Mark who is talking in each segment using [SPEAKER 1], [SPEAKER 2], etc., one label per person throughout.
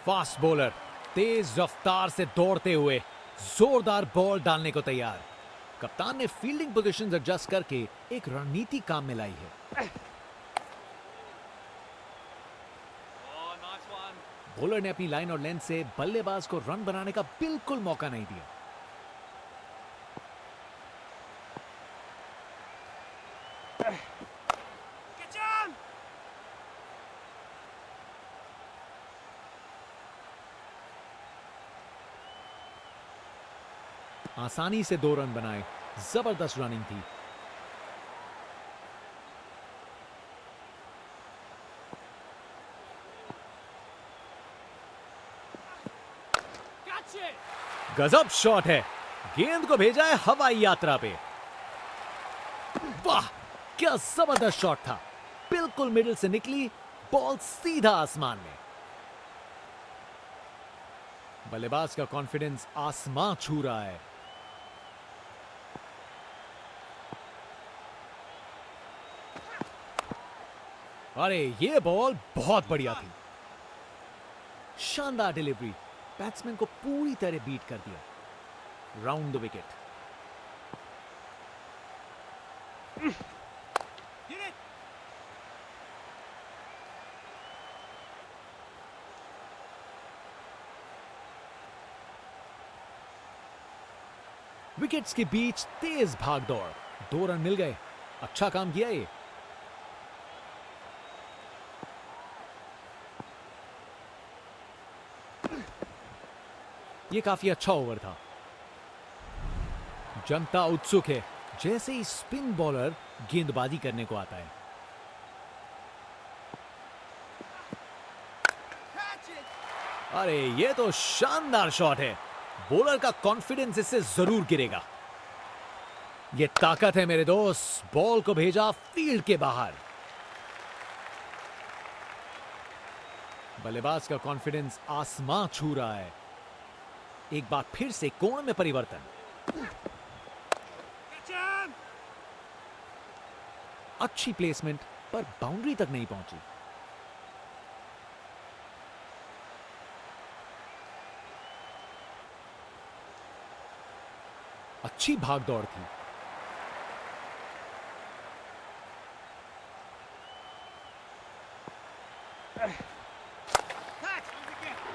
[SPEAKER 1] Fast bowler तेज रफ्तार से दौड़ते हुए जोरदार बॉल डालने को तैयार। कप्तान ने फील्डिंग पोजीशंस एडजस्ट करके एक रणनीति काम में लाई है। बॉलर ने अपनी लाइन और लेंथ से बल्लेबाज को रन बनाने का बिल्कुल मौका नहीं दिया। आसानी से 2 रन बनाए, जबरदस्त रनिंग थी। गजब शॉट है, गेंद को भेजा है हवाई यात्रा पे। वाह, क्या जबरदस्त शॉट था। बिल्कुल मिडिल से निकली बॉल सीधा आसमान में। बल्लेबाज का कॉन्फिडेंस आसमां छू रहा है। अरे ये बॉल बहुत बढ़िया थी। शानदार डिलीवरी, बैट्समैन को पूरी तरह बीट कर दिया। Round the wicket. विकेट्स के बीच तेज भाग दौड़, 2 रन मिल गए। अच्छा काम किया ये। ये काफी अच्छा ओवर था। जनता उत्सुक है, जैसे ही स्पिन बॉलर गेंदबाजी करने को आता है। अरे ये तो शानदार शॉट है। बॉलर का कॉन्फिडेंस इससे जरूर गिरेगा। ये ताकत है मेरे दोस्त। बॉल को भेजा फील्ड के बाहर। बल्लेबाज का कॉन्फिडेंस आसमां छू रहा है। एक बार फिर से कोण में परिवर्तन। अच्छी प्लेसमेंट, पर बाउंड्री तक नहीं पहुंची। अच्छी भागदौड़ थी।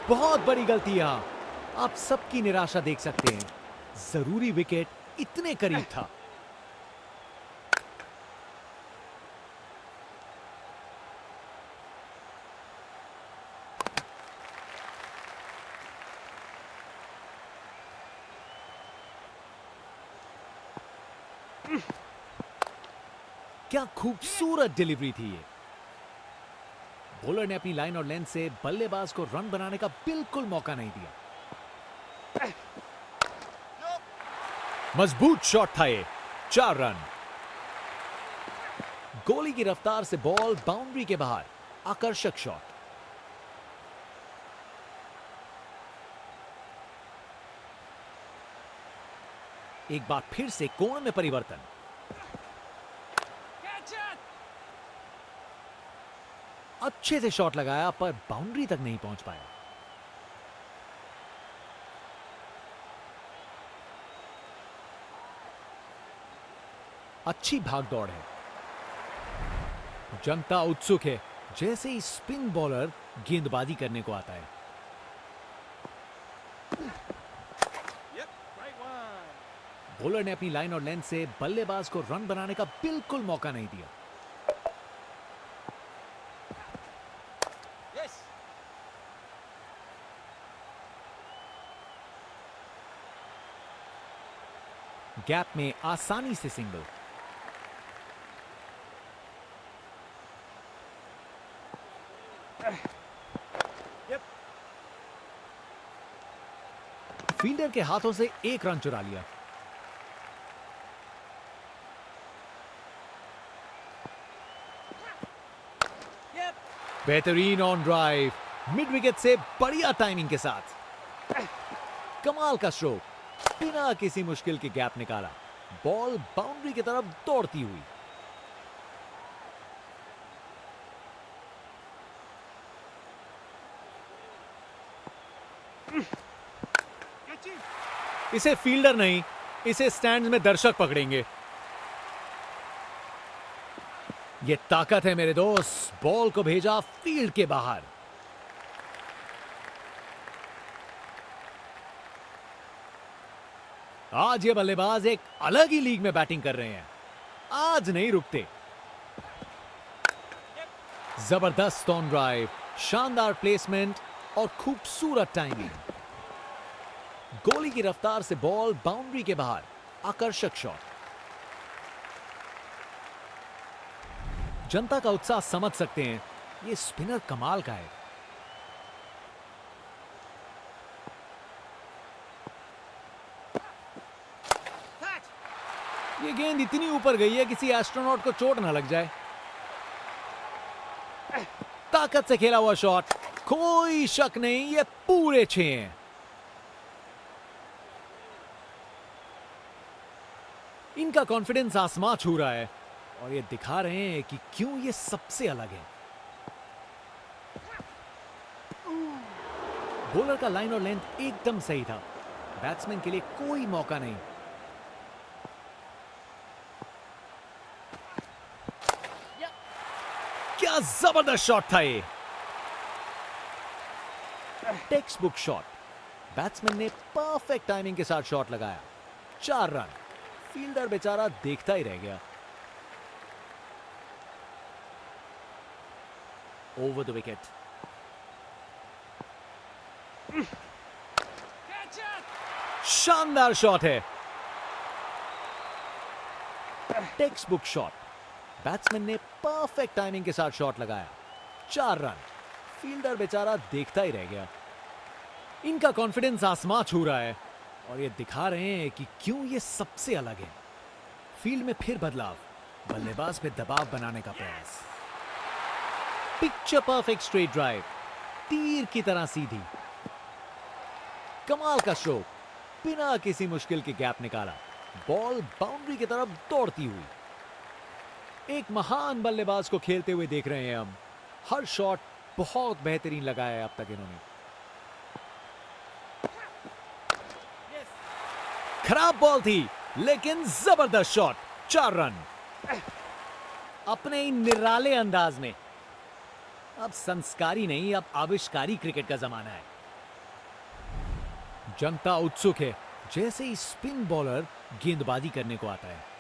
[SPEAKER 1] बहुत बड़ी गलती यहां। आप सबकी निराशा देख सकते हैं। जरूरी विकेट इतने करीब था। क्या खूबसूरत डिलीवरी थी ये। बॉलर ने अपनी लाइन और लेंथ से बल्लेबाज को रन बनाने का बिल्कुल मौका नहीं दिया। मजबूत शॉट था ये। 4 रन। गोली की रफ्तार से बॉल बाउंड्री के बाहर। आकर्षक शॉट। एक बार फिर से कोण में परिवर्तन। अच्छे से शॉट लगाया, पर बाउंड्री तक नहीं पहुंच पाया। अच्छी भागदौड़ है। जनता उत्सुक है, जैसे ही स्पिन बॉलर गेंदबाजी करने को आता है। बॉलर ने अपनी लाइन और लेंथ से बल्लेबाज को रन बनाने का बिल्कुल मौका नहीं दिया। गैप में आसानी से सिंगल। फील्डर के हाथों से 1 रन चुरा लिया। बेहतरीन ऑन ड्राइव, मिड विकेट से बढ़िया टाइमिंग के साथ। कमाल का स्ट्रोक, बिना किसी मुश्किल के गैप निकाला। बॉल बाउंड्री की तरफ दौड़ती हुई। इसे फील्डर नहीं, इसे स्टैंड्स में दर्शक पकड़ेंगे। ये ताकत है मेरे दोस्त, बॉल को भेजा फील्ड के बाहर। आज ये बल्लेबाज एक अलग ही लीग में बैटिंग कर रहे हैं, आज नहीं रुकते। जबरदस्त ऑन ड्राइव, शानदार प्लेसमेंट और खूबसूरत टाइमिंग। गोली की रफ्तार से बॉल बाउंड्री के बाहर, आकर्षक शॉट। जनता का उत्साह समझ सकते हैं, ये स्पिनर कमाल का है। ये गेंद इतनी ऊपर गई है किसी एस्ट्रोनॉट को चोट ना लग जाए। ताकत से खेला हुआ शॉट, कोई शक नहीं, ये पूरे 6 हैं। इनका कॉन्फिडेंस आसमां छू रहा है और ये दिखा रहे हैं कि क्यों ये सबसे अलग है। बॉलर का लाइन और लेंथ एकदम सही था, बैट्समैन के लिए कोई मौका नहीं। क्या जबरदस्त शॉट था ये, टेक्स्ट बुक शॉट। बैट्समैन ने परफेक्ट टाइमिंग के साथ शॉट लगाया, 4 रन। फील्डर बेचारा देखता ही रह गया। ओवर द विकेट, शानदार शॉट है, टेक्स्ट बुक शॉट। बैट्समैन ने परफेक्ट टाइमिंग के साथ शॉट लगाया, 4 रन। फील्डर बेचारा देखता ही रह गया। इनका कॉन्फिडेंस आसमां छू रहा है और ये दिखा रहे हैं कि क्यों ये सबसे अलग है। फील्ड में फिर बदलाव, बल्लेबाज पे दबाव बनाने का प्रयास। पिक्चर परफेक्ट स्ट्रेट ड्राइव, तीर की तरह सीधी। कमाल का स्ट्रोक, बिना किसी मुश्किल के गैप निकाला, बॉल बाउंड्री की तरफ दौड़ती हुई। एक महान बल्लेबाज को खेलते हुए देख रहे हैं हम। हर शॉट बहुत बेहतरीन लगाया है अब तक इन्होंने। खराब बॉल थी लेकिन जबरदस्त शॉट, 4 रन। अपने ही निराले अंदाज में। अब संस्कारी नहीं, अब आविष्कारी क्रिकेट का जमाना है। जनता उत्सुक है, जैसे ही स्पिन बॉलर गेंदबाजी करने को आता है।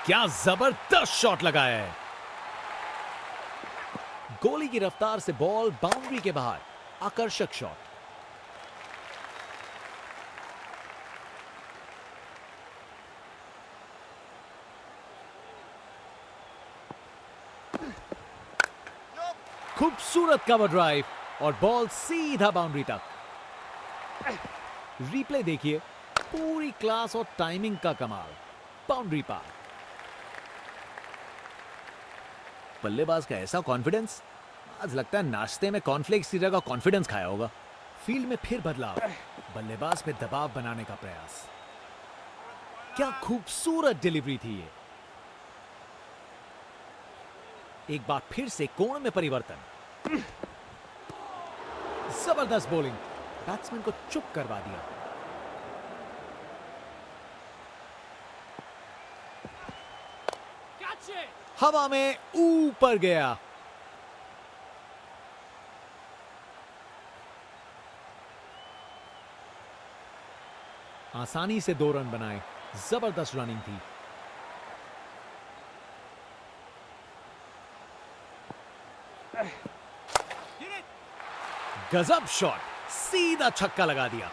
[SPEAKER 1] क्या जबरदस्त शॉट लगाया है, गोली की रफ्तार से बॉल बाउंड्री के बाहर, आकर्षक शॉट। खूबसूरत कवर ड्राइव और बॉल सीधा बाउंड्री तक। रिप्ले देखिए, पूरी क्लास और टाइमिंग का कमाल, बाउंड्री पार। बल्लेबाज का ऐसा कॉन्फिडेंस, आज लगता है नाश्ते में कॉर्नफ्लेक्स की जगह कॉन्फिडेंस खाया होगा। फील्ड में फिर बदलाव, बल्लेबाज पे दबाव बनाने का प्रयास। क्या खूबसूरत डिलीवरी थी ये। एक बार फिर से कोण में परिवर्तन। जबरदस्त बॉलिंग, बैट्समैन को चुप करवा दिया। हवा में ऊपर गया। आसानी से 2 रन बनाए, जबरदस्त रनिंग थी। गजब शॉट, सीधा छक्का लगा दिया।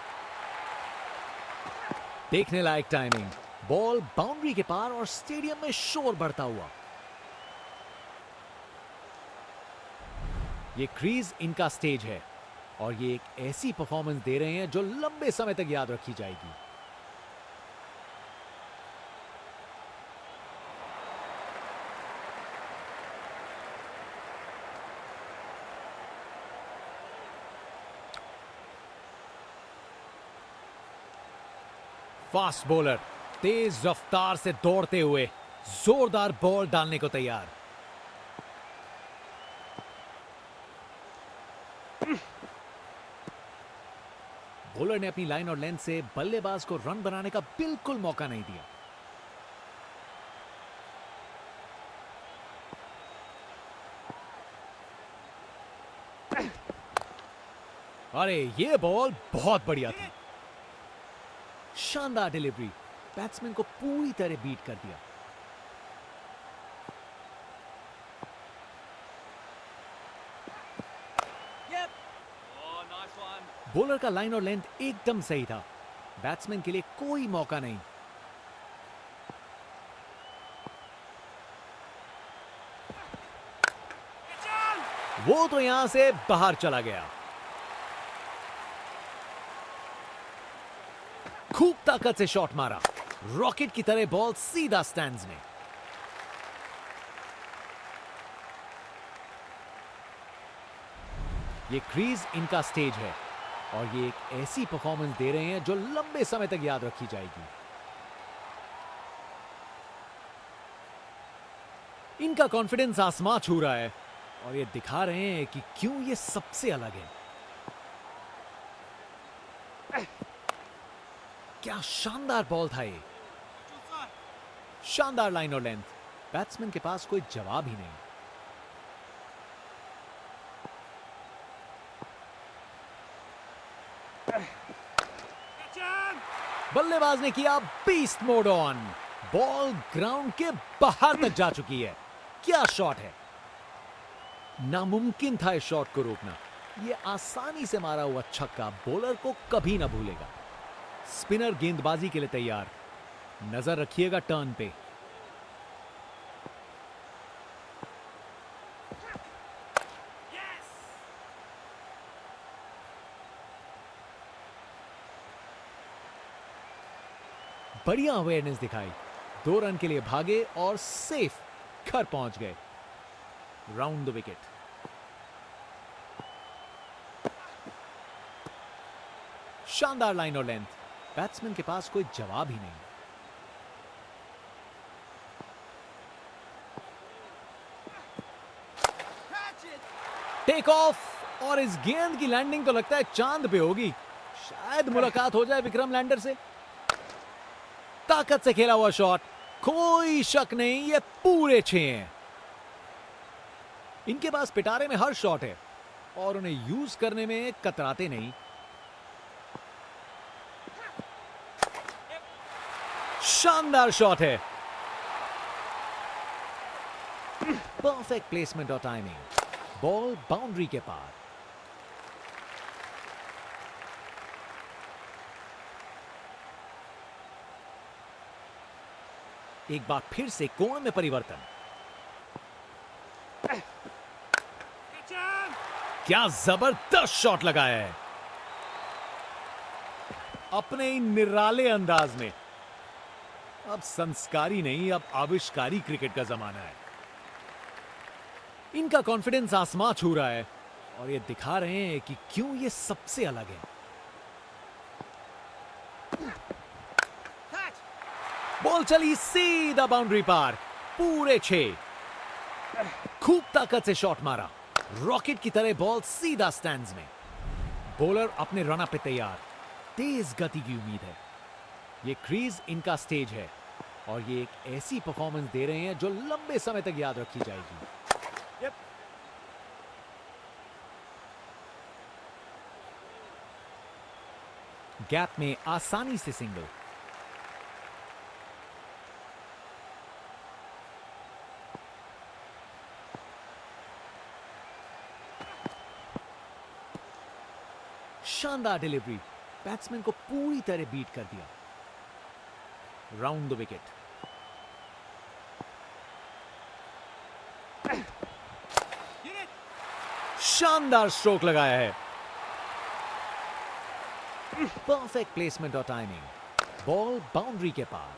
[SPEAKER 1] देखने लायक टाइमिंग, बॉल बाउंड्री के पार और स्टेडियम में शोर बढ़ता हुआ। ये क्रीज इनका स्टेज है और ये एक ऐसी परफॉर्मेंस दे रहे हैं जो लंबे समय तक याद रखी जाएगी। फास्ट बॉलर तेज रफ्तार से दौड़ते हुए जोरदार बॉल डालने को तैयार। बॉलर ने अपनी लाइन और लेंथ से बल्लेबाज को रन बनाने का बिल्कुल मौका नहीं दिया। अरे ये बॉल बहुत बढ़िया थी। शानदार डिलीवरी, बैट्समैन को पूरी तरह बीट कर दिया। बॉलर का लाइन और लेंथ एकदम सही था, बैट्समैन के लिए कोई मौका नहीं। वो तो यहां से बाहर चला गया। खूब ताकत से शॉट मारा, रॉकेट की तरह बॉल सीधा स्टैंड्स में। ये क्रीज इनका स्टेज है और ये एक ऐसी परफॉर्मेंस दे रहे हैं जो लंबे समय तक याद रखी जाएगी। इनका कॉन्फिडेंस आसमां छू रहा है और ये दिखा रहे हैं कि क्यों ये सबसे अलग है। क्या शानदार बॉल था ये। शानदार लाइन और लेंथ, बैट्समैन के पास कोई जवाब ही नहीं। बल्लेबाज ने किया beast mode on, ball ground के बाहर तक जा चुकी है। क्या शॉट है, नामुमकिन था इस शॉट को रोकना। यह आसानी से मारा हुआ छक्का बॉलर को कभी ना भूलेगा। स्पिनर गेंदबाजी के लिए तैयार, नजर रखिएगा टर्न पे। बढ़िया अवेयरनेस दिखाई, 2 रन के लिए भागे और सेफ घर पहुंच गए। Round the wicket. शानदार लाइन और लेंथ, बैट्समैन के पास कोई जवाब ही नहीं। टेक ऑफ, और इस गेंद की लैंडिंग तो लगता है चांद पे होगी। शायद मुलाकात हो जाए विक्रम लैंडर से। ताकत से खेला हुआ शॉट, कोई शक नहीं ये पूरे 6 हैं। इनके पास पिटारे में हर शॉट है और उन्हें यूज करने में कतराते नहीं। शानदार शॉट है, परफेक्ट प्लेसमेंट और टाइमिंग, बॉल बाउंड्री के पार। एक बार फिर से कोण में परिवर्तन। क्या जबरदस्त शॉट लगाया है, अपने ही निराले अंदाज में। अब संस्कारी नहीं, अब आविष्कारी क्रिकेट का जमाना है। इनका कॉन्फिडेंस आसमां छू रहा है और ये दिखा रहे हैं कि क्यों ये सबसे अलग है। बॉल चली सीधा बाउंड्री पार, पूरे 6। खूब ताकत से शॉट मारा, रॉकेट की तरह बॉल सीधा स्टैंड्स में। बॉलर अपने रनअप पे तैयार, तेज गति की उम्मीद है। ये क्रीज इनका स्टेज है और ये एक ऐसी परफॉर्मेंस दे रहे हैं जो लंबे समय तक याद रखी जाएगी। गैप में आसानी से सिंगल। शानदार डिलीवरी, बैट्समैन को पूरी तरह बीट कर दिया। Round the wicket. शानदार स्ट्रोक लगाया है, परफेक्ट प्लेसमेंट और टाइमिंग, बॉल बाउंड्री के पार।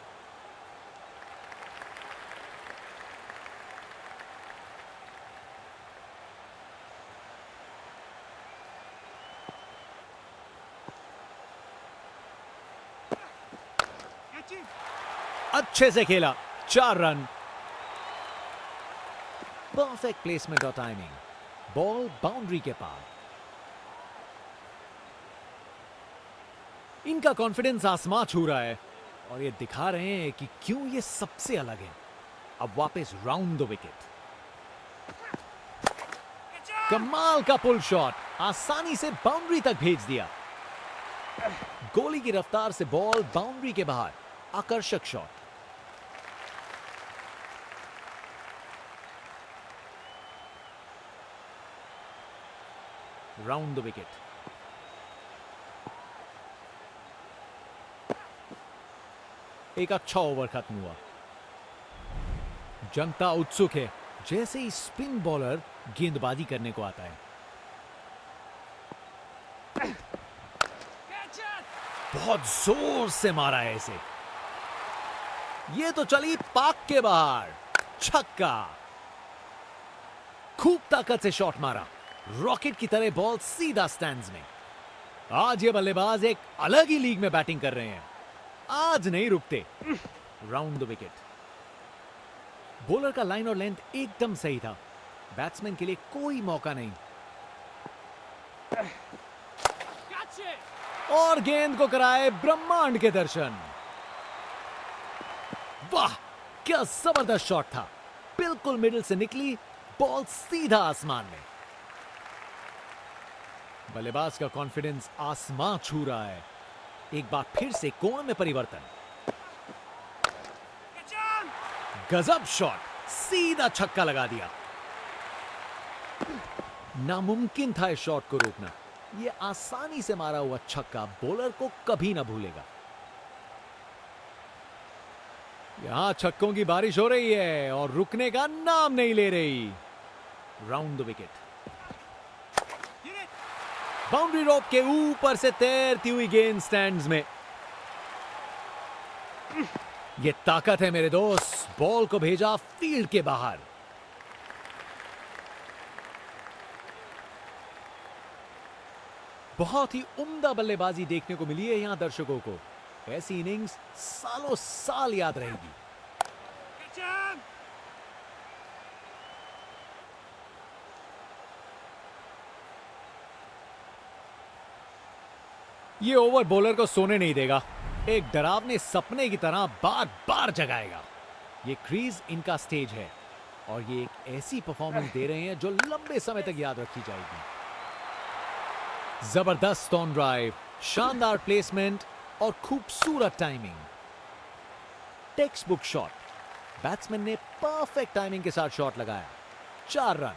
[SPEAKER 1] अच्छे से खेला, 4 रन, परफेक्ट प्लेसमेंट और टाइमिंग, बॉल बाउंड्री के पार। इनका कॉन्फिडेंस आसमां छू रहा है और ये दिखा रहे हैं कि क्यों ये सबसे अलग है। अब वापस राउंड द विकेट। कमाल का पुल शॉट, आसानी से बाउंड्री तक भेज दिया। गोली की रफ्तार से बॉल बाउंड्री के बाहर, आकर्षक शॉट। Round the wicket. एक अच्छा ओवर खत्म हुआ। जनता उत्सुक है, जैसे ही स्पिन बॉलर गेंदबाजी करने को आता है। बहुत जोर से मारा है इसे। ये तो चली पाक के बाहर, छक्का। खूब ताकत से शॉट मारा, रॉकेट की तरह बॉल सीधा स्टैंड्स में। आज ये बल्लेबाज एक अलग ही लीग में बैटिंग कर रहे हैं, आज नहीं रुकते। Round the wicket. बॉलर का लाइन और लेंथ एकदम सही था, बैट्समैन के लिए कोई मौका नहीं। और गेंद को कराए ब्रह्मांड के दर्शन। वाह, क्या जबरदस्त शॉट था। बिल्कुल मिडिल से निकली, बॉल सीधा आसमान में। बल्लेबाज का कॉन्फिडेंस आसमां छू रहा है। एक बार फिर से कोण में परिवर्तन। गजब शॉट, सीधा छक्का लगा दिया। नामुमकिन था इस शॉट को रोकना। यह आसानी से मारा हुआ छक्का बॉलर को कभी ना भूलेगा। यहां छक्कों की बारिश हो रही है और रुकने का नाम नहीं ले रही। Round the wicket. बाउंड्री रोप के ऊपर से तैरती हुई गेंद स्टैंड्स में। यह ताकत है मेरे दोस्त, बॉल को भेजा फील्ड के बाहर। बहुत ही उम्दा बल्लेबाजी देखने को मिली है यहां दर्शकों को। ऐसी इनिंग्स सालों साल याद रहेगी। ये ओवर बॉलर को सोने नहीं देगा, एक डरावने सपने की तरह बार बार जगाएगा। ये क्रीज इनका स्टेज है और ये एक ऐसी परफॉर्मेंस दे रहे हैं जो लंबे समय तक याद रखी जाएगी। जबरदस्त ऑन ड्राइव, शानदार प्लेसमेंट और खूबसूरत timing. Text book shot. Batsman ने परफेक्ट टाइमिंग के साथ शॉट लगाया। 4 रन।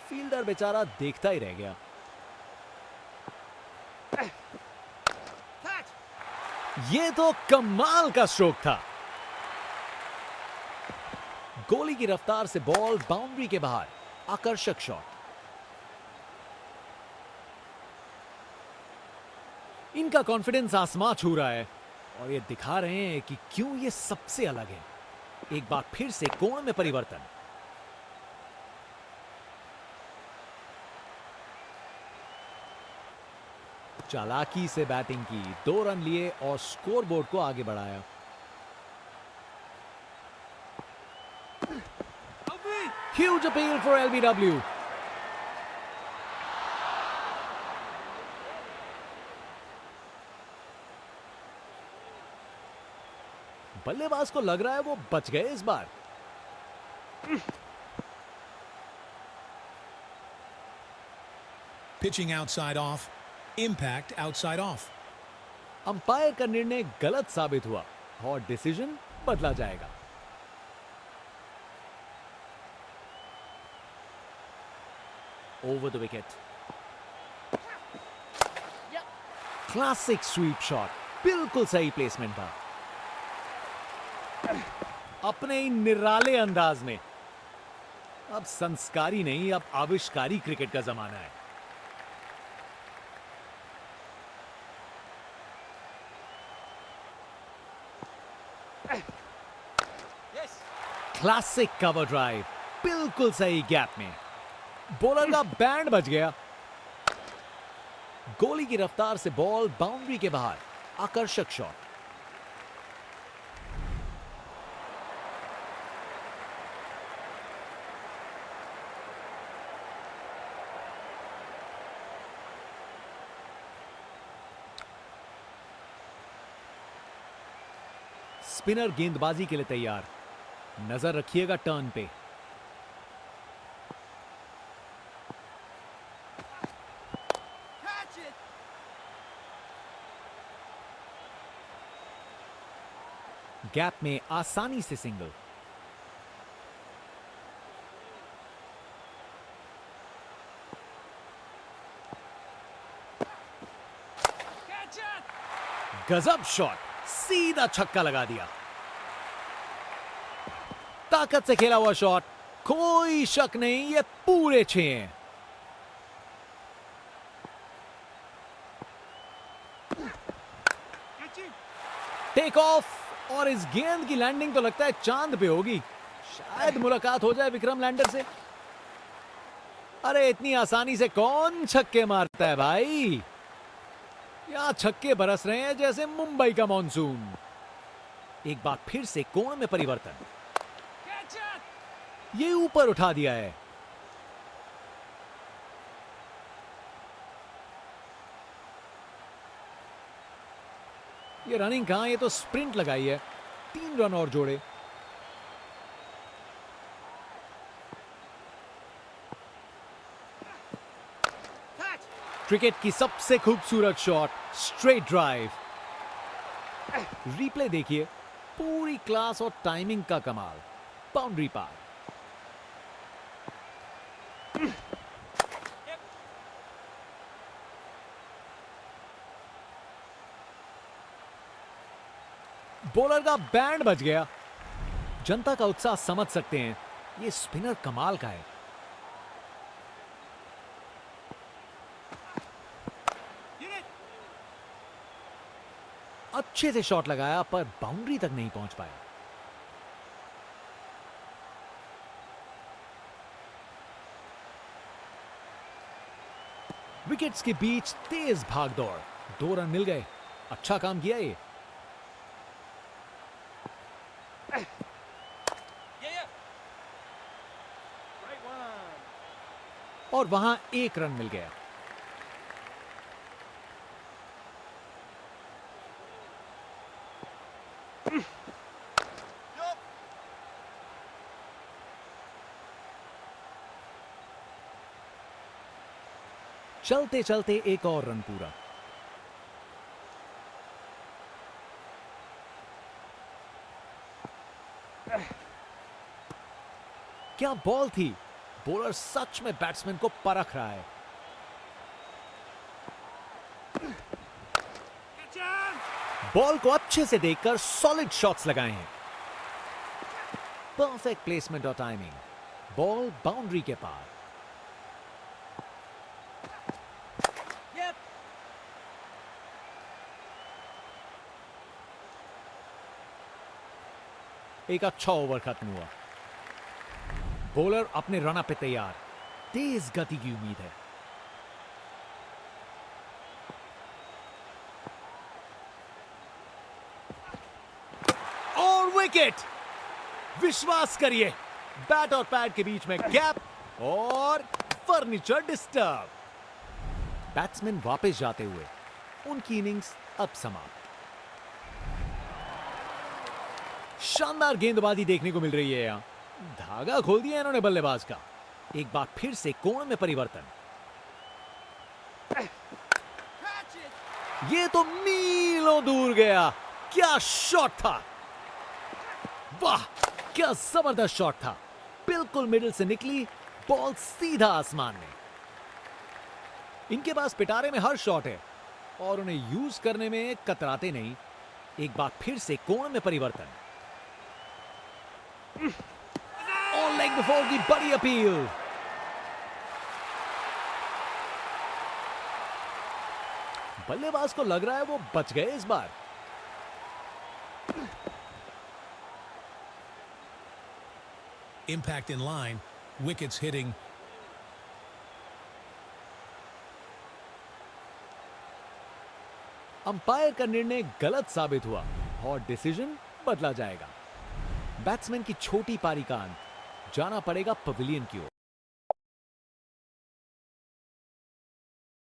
[SPEAKER 1] फील्डर बेचारा देखता ही रह गया। यह तो कमाल का स्ट्रोक था। गोली की रफ्तार से बॉल बाउंड्री के बाहर, आकर्षक शॉट। इनका कॉन्फिडेंस आसमां छू रहा है और ये दिखा रहे हैं कि क्यों ये सबसे अलग है। एक बार फिर से कोण में परिवर्तन। चालाकी से बैटिंग की, 2 रन लिए और स्कोरबोर्ड को आगे बढ़ाया। Huge appeal for LBW. बल्लेबाज को लग रहा है वो बच गए इस बार।
[SPEAKER 2] Pitching outside off. Impact outside off.
[SPEAKER 1] Umpire का निर्णय गलत साबित हुआ और डिसीजन बदला जाएगा। Over the wicket. Classic sweep shot, बिल्कुल सही प्लेसमेंट था। अपने ही निराले अंदाज में। अब संस्कारी नहीं, अब आविष्कारी क्रिकेट का जमाना है। क्लासिक कवर ड्राइव, बिल्कुल सही गैप में। बॉलर का बैंड बच गया। गोली की रफ्तार से बॉल बाउंड्री के बाहर, आकर्षक शॉट। स्पिनर गेंदबाजी के लिए तैयार। नजर रखिएगा टर्न पे। गैप में आसानी से सिंगल। गजब शॉट, सीधा छक्का लगा दिया। ताकत से खेला हुआ शॉट, कोई शक नहीं ये पूरे 6 हैं। टेक ऑफ, और इस गेंद की लैंडिंग तो लगता है चांद पे होगी। शायद मुलाकात हो जाए विक्रम लैंडर से। अरे इतनी आसानी से कौन छक्के मारता है भाई। यहां छक्के बरस रहे हैं जैसे मुंबई का मॉनसून। एक बार फिर से कोण में परिवर्तन, ये ऊपर उठा दिया है। ये रनिंग कहां, ये तो स्प्रिंट लगाई है। 3 रन और जोड़े। क्रिकेट की सबसे खूबसूरत शॉट, स्ट्रेट ड्राइव। रिप्ले देखिए, पूरी क्लास और टाइमिंग का कमाल। बाउंड्री पार। बॉलर का बैंड बज गया। जनता का उत्साह समझ सकते हैं, ये स्पिनर कमाल का है। अच्छे से शॉट लगाया पर बाउंड्री तक नहीं पहुंच पाया। विकेट्स के बीच तेज भागदौड़, 2 रन मिल गए। अच्छा काम किया ये। और वहां 1 रन मिल गया। चलते चलते एक और रन पूरा। क्या बॉल थी। बॉलर सच में बैट्समैन को परख रहा है। बॉल को अच्छे से देखकर सॉलिड शॉट्स लगाए हैं। परफेक्ट प्लेसमेंट और टाइमिंग। बॉल बाउंड्री के पार। एक अच्छा ओवर खत्म हुआ। बॉलर अपने रन पे तैयार। तेज गति की उम्मीद है। और विकेट। विश्वास करिए, बैट और पैड के बीच में गैप और फर्नीचर डिस्टर्ब। बैट्समैन वापस जाते हुए, उनकी इनिंग्स अब समाप्त। शानदार गेंदबाजी देखने को मिल रही है। यहां धागा खोल दिया इन्होंने बल्लेबाज का। एक बार फिर से कोण में परिवर्तन। ये तो मीलों दूर गया। क्या शॉट था। वाह, क्या जबरदस्त शॉट था। बिल्कुल मिडिल से निकली बॉल, सीधा आसमान में। इनके पास पिटारे में हर शॉट है और उन्हें यूज करने में कतराते नहीं। एक बार फिर से कोण में परिवर्तन। और लेग बिफोर की बड़ी अपील। बल्लेबाज को लग रहा है वो बच गए इस बार।
[SPEAKER 2] Impact in line, wickets hitting.
[SPEAKER 1] Umpire का निर्णय गलत साबित हुआ और डिसीजन बदला जाएगा। बैट्समैन की छोटी पारी का अंत। जाना पड़ेगा पवेलियन की ओर।